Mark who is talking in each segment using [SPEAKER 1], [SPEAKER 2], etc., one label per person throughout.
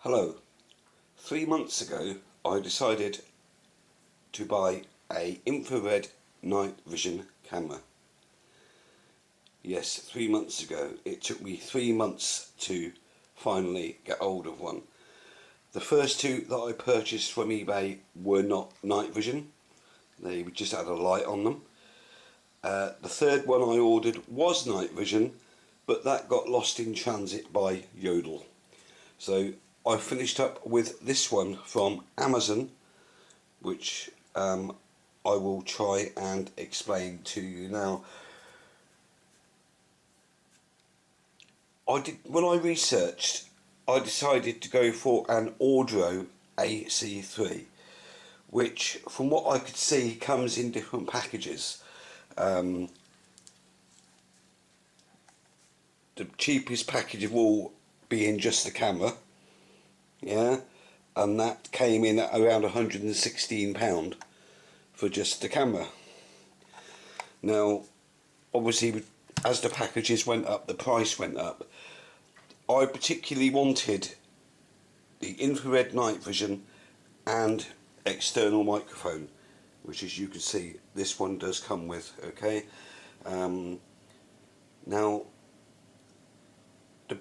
[SPEAKER 1] Hello. 3 months ago I decided to buy a infrared night vision camera. Yes, 3 months ago. It took me 3 months to finally get hold of one. The first two that I purchased from eBay were not night vision. They just had a light on them. The third one I ordered was night vision, but that got lost in transit by Yodel. So I finished up with this one from Amazon, which I will try and explain to you now. When I researched, I decided to go for an Audro AC3, which from what I could see comes in different packages. The cheapest package of all being just the camera, yeah, and that came in at around £116 for just the camera. Now obviously as the packages went up, the price went up. I particularly wanted the infrared night vision and external microphone, which, as you can see, this one does come with. Okay, now the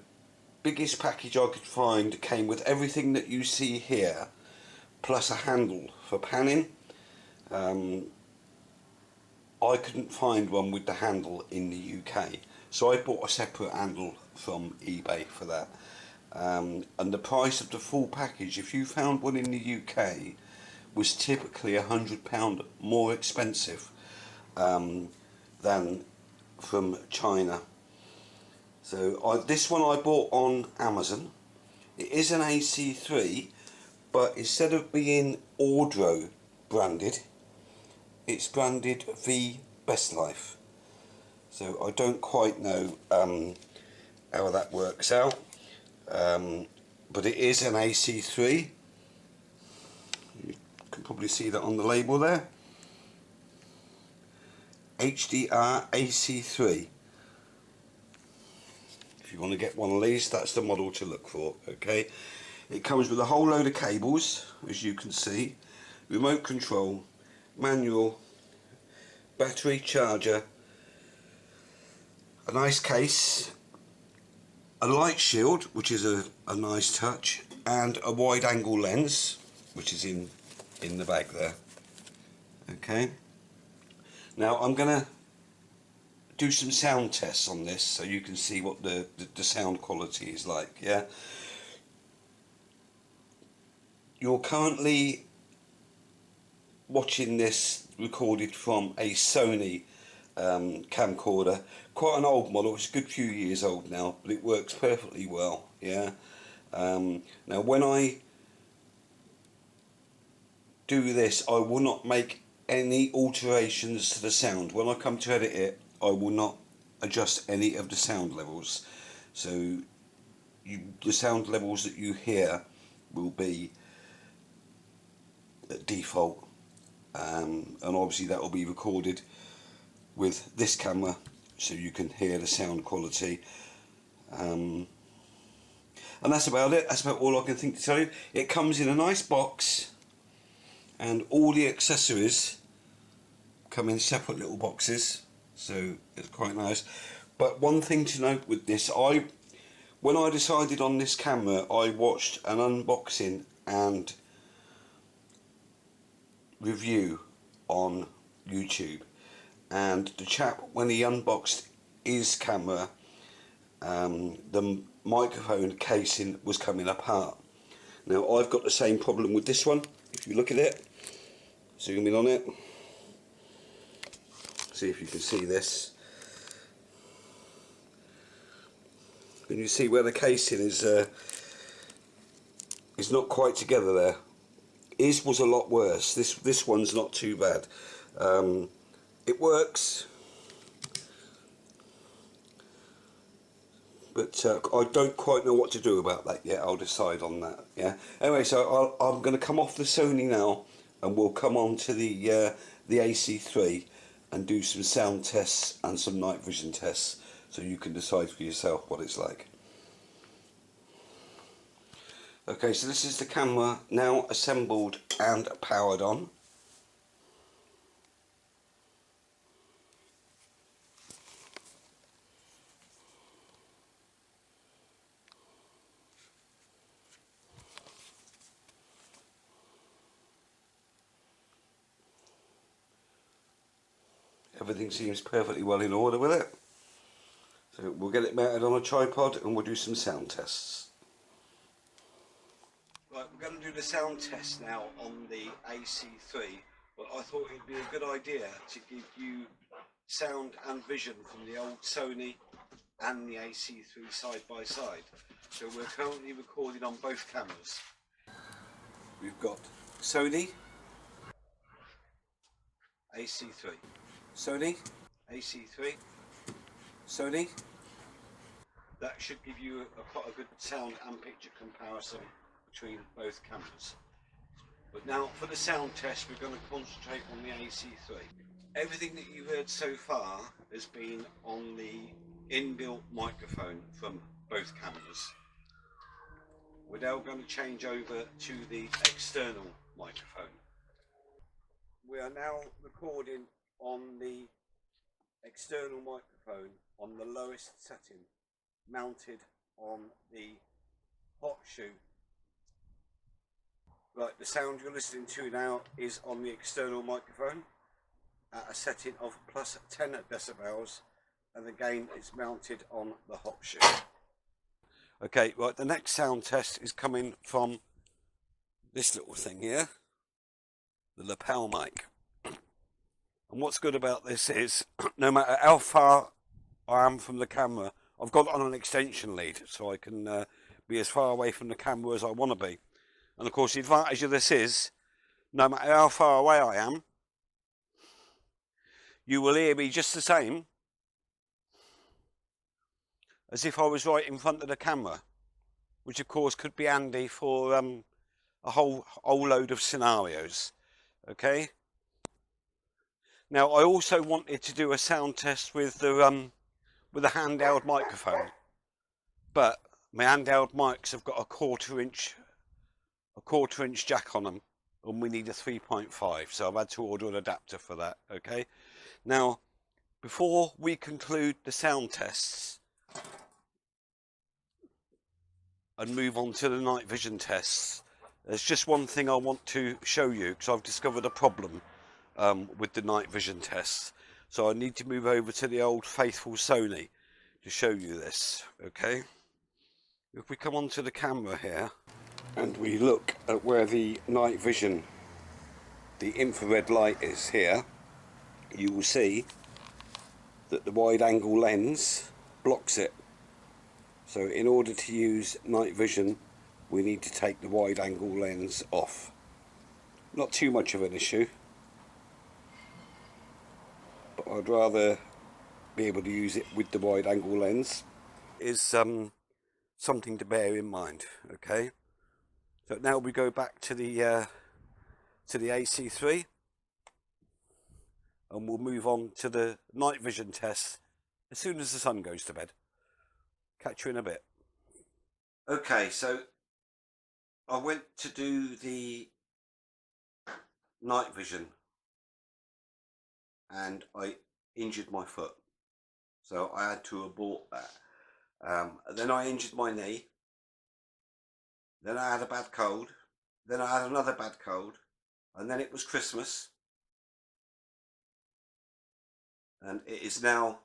[SPEAKER 1] biggest package I could find came with everything that you see here, plus a handle for panning. I couldn't find one with the handle in the UK, so I bought a separate handle from eBay for that. And the price of the full package, if you found one in the UK, was typically £100 more expensive than from China. So this one I bought on Amazon. It is an AC3, but instead of being Audro branded, it's branded V Best Life. So I don't quite know how that works out, but it is an AC3. You can probably see that on the label there. HDR AC3. If you want to get one of these, that's the model to look for. Okay, it comes with a whole load of cables, as you can see, remote control, manual, battery, charger, a nice case, a light shield, which is a nice touch, and a wide angle lens, which is in the bag there. Okay, now I'm gonna do some sound tests on this so you can see what the sound quality is like. Yeah, you're currently watching this recorded from a Sony camcorder, quite an old model. It's a good few years old now, but it works perfectly well. Yeah. Now when I do this, I will not make any alterations to the sound. When I come to edit it, I will not adjust any of the sound levels. So the sound levels that you hear will be at default. And obviously that will be recorded with this camera so you can hear the sound quality, and that's about it. That's about all I can think to tell you. It comes in a nice box and all the accessories come in separate little boxes, so it's quite nice. But one thing to note with this, when I decided on this camera, I watched an unboxing and review on YouTube, and the chap, when he unboxed his camera, the microphone casing was coming apart. Now I've got the same problem with this one. If you look at it, zoom in on it, see if you can see this. Can you see where the casing is not quite together there? His was a lot worse. This one's not too bad. It works, but I don't quite know what to do about that yet. I'll decide on that. Yeah. Anyway, so I'm going to come off the Sony now, and we'll come on to the AC3 and do some sound tests and some night vision tests, so you can decide for yourself what it's like. Okay, so this is the camera now assembled and powered on. Everything seems perfectly well in order with it. So we'll get it mounted on a tripod and we'll do some sound tests. Right, we're going to do the sound test now on the AC3, but I thought it'd be a good idea to give you sound and vision from the old Sony and the AC3 side by side. So we're currently recording on both cameras. We've got Sony, AC3, Sony, AC3, Sony. That should give you quite a good sound and picture comparison between both cameras. But now for the sound test, we're going to concentrate on the AC3. Everything that you've heard so far has been on the inbuilt microphone from both cameras. We're now going to change over to the external microphone. We are now recording on the external microphone on the lowest setting, mounted on the hot shoe. Right, the sound you're listening to now is on the external microphone at a setting of plus 10 decibels, and again it's mounted on the hot shoe. Okay, right, the next sound test is coming from this little thing here, the lapel mic. And what's good about this is, no matter how far I am from the camera, I've got it on an extension lead, so I can be as far away from the camera as I want to be. And of course the advantage of this is, no matter how far away I am, you will hear me just the same as if I was right in front of the camera, which of course could be handy for a whole load of scenarios. Okay. Now I also wanted to do a sound test with the handheld microphone, but my handheld mics have got a quarter inch jack on them, and we need a 3.5, so I've had to order an adapter for that. Okay. Now, before we conclude the sound tests and move on to the night vision tests, there's just one thing I want to show you, because I've discovered a problem with the night vision tests. So I need to move over to the old faithful Sony to show you this. Okay, if we come onto the camera here and we look at where the night vision, the infrared light is here, you will see that the wide angle lens blocks it. So in order to use night vision, we need to take the wide angle lens off. Not too much of an issue, but I'd rather be able to use it with the wide angle lens. Is something to bear in mind. Okay, so now we go back to the AC3, and we'll move on to the night vision test as soon as the sun goes to bed. Catch you in a bit. Okay, so I went to do the night vision and I injured my foot, so I had to abort that. Then I injured my knee, then I had a bad cold, then I had another bad cold, and then it was Christmas, and it is now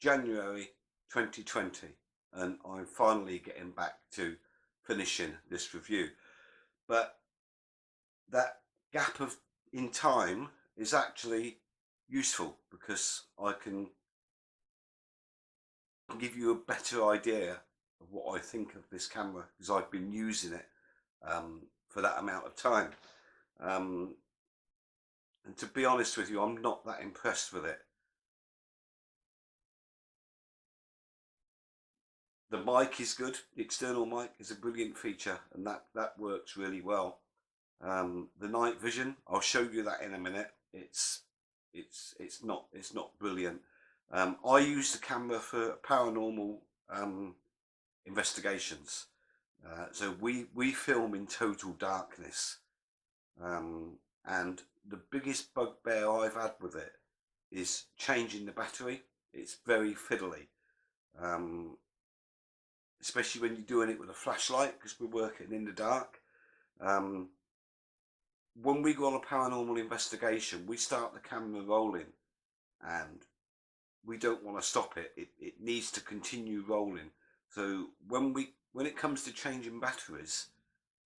[SPEAKER 1] January 2020, and I'm finally getting back to finishing this review. But that gap in time is actually useful, because I can give you a better idea of what I think of this camera, because I've been using it for that amount of time. And to be honest with you, I'm not that impressed with it. The mic is good. The external mic is a brilliant feature, and that works really well. The night vision, I'll show you that in a minute. It's not brilliant. I use the camera for paranormal investigations. So we film in total darkness, and the biggest bugbear I've had with it is changing the battery. It's very fiddly, um, especially when you're doing it with a flashlight, because we're working in the dark. Um, when we go on a paranormal investigation, we start the camera rolling, and we don't want to stop it. It needs to continue rolling. So when it comes to changing batteries,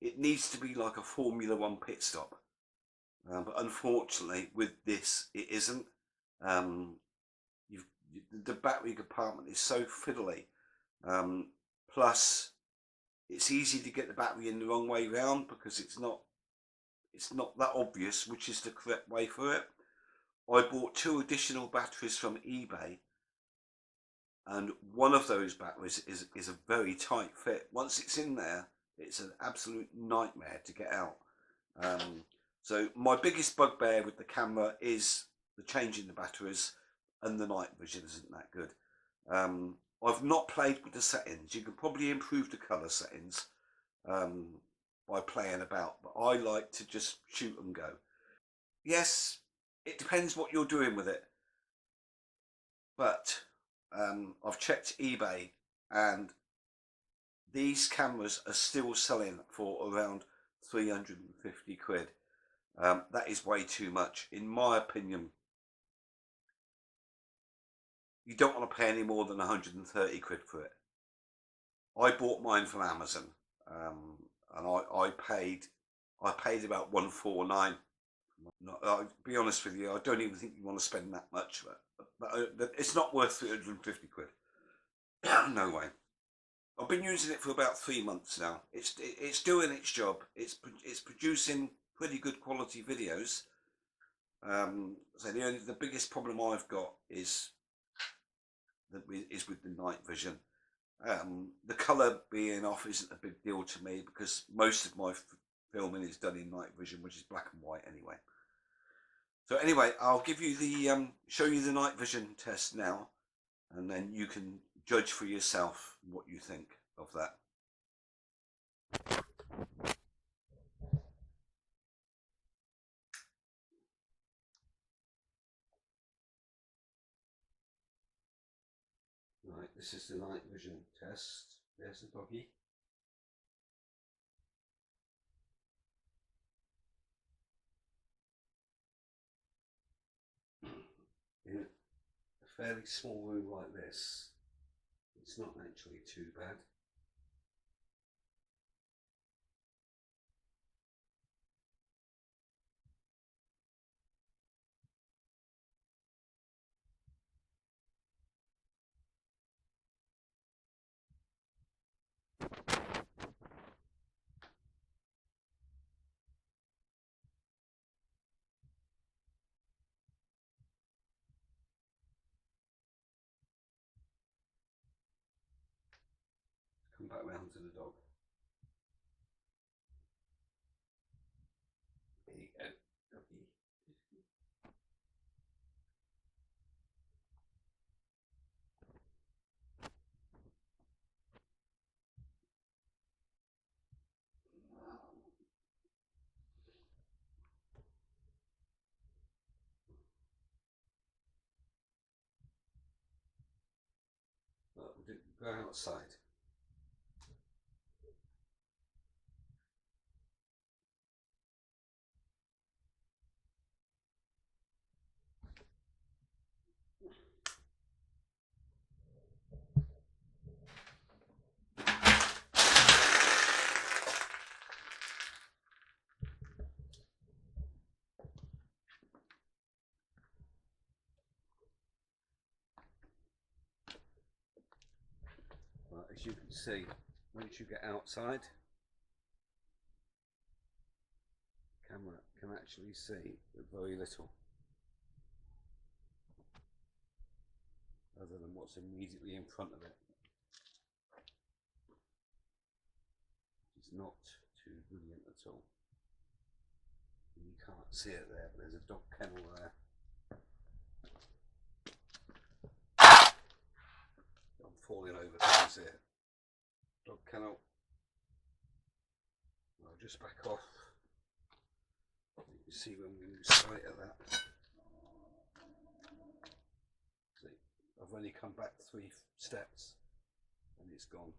[SPEAKER 1] it needs to be like a Formula One pit stop. But unfortunately, with this, it isn't. Um, you've, the battery compartment is so fiddly. Um, Plus, it's easy to get the battery in the wrong way round because it's not that obvious which is the correct way for it. I bought 2 additional batteries from eBay, and one of those batteries is a very tight fit. Once it's in there, it's an absolute nightmare to get out. Um, so my biggest bugbear with the camera is the changing the batteries, and the night vision isn't that good. I've not played with the settings. You can probably improve the colour settings um, by playing about, but I like to just shoot and go. Yes, it depends what you're doing with it, but I've checked eBay, and these cameras are still selling for around 350 quid. That is way too much. In my opinion, you don't want to pay any more than 130 quid for it. I bought mine from Amazon, and I paid about 149. I'll be honest with you, I don't even think you want to spend that much, but it's not worth 350 quid. No way. I've been using it for about 3 months now. It's doing its job. It's producing pretty good quality videos. So the biggest problem I've got is with the night vision. The colour being off isn't a big deal to me because most of my filming is done in night vision, which is black and white anyway. So anyway, I'll give you the show you the night vision test now, and then you can judge for yourself what you think of that. Right, this is the night vision test. There's the doggy. In a fairly small room like this, it's not actually too bad. Come back round to the dog. There you go, doggy. Go outside. Well, as you can see, once you get outside, the camera can actually see very little, other than what's immediately in front of it. It's not too brilliant at all. You can't see it there, but there's a dog kennel there. I'm falling over things here. Dog kennel. just back off. You can see when we lose sight of that. See, I've only come back 3 steps and it's gone.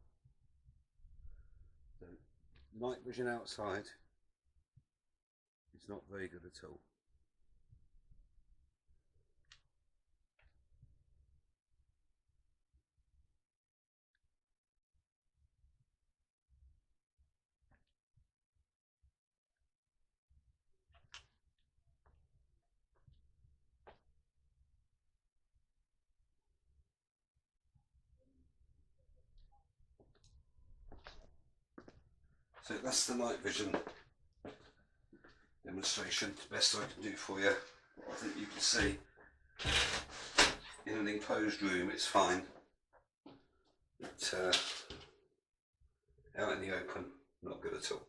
[SPEAKER 1] So night vision outside is not very good at all. So that's the night vision demonstration, the best I can do for you. I think you can see in an enclosed room it's fine, but out in the open, not good at all.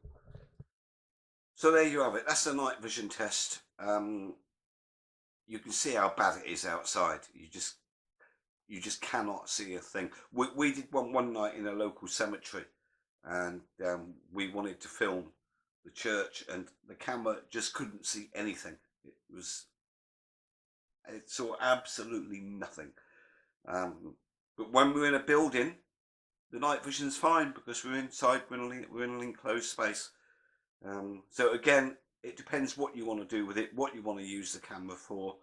[SPEAKER 1] So there you have it, that's the night vision test. You can see how bad it is outside. You just cannot see a thing. We did one night in a local cemetery, and we wanted to film the church, and the camera just couldn't see anything. It saw absolutely nothing. But when we're in a building, the night vision's fine because we're inside. We're in an enclosed space. So again, it depends what you want to do with it, what you want to use the camera for.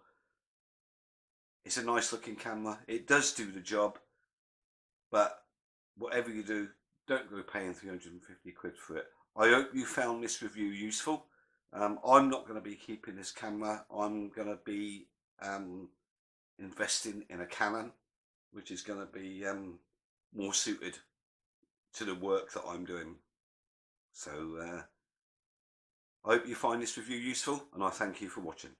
[SPEAKER 1] It's a nice looking camera. It does do the job, but whatever you do, don't go paying 350 quid for it. I hope you found this review useful. I'm not going to be keeping this camera. I'm going to be investing in a Canon, which is going to be more suited to the work that I'm doing. So I hope you find this review useful, and I thank you for watching.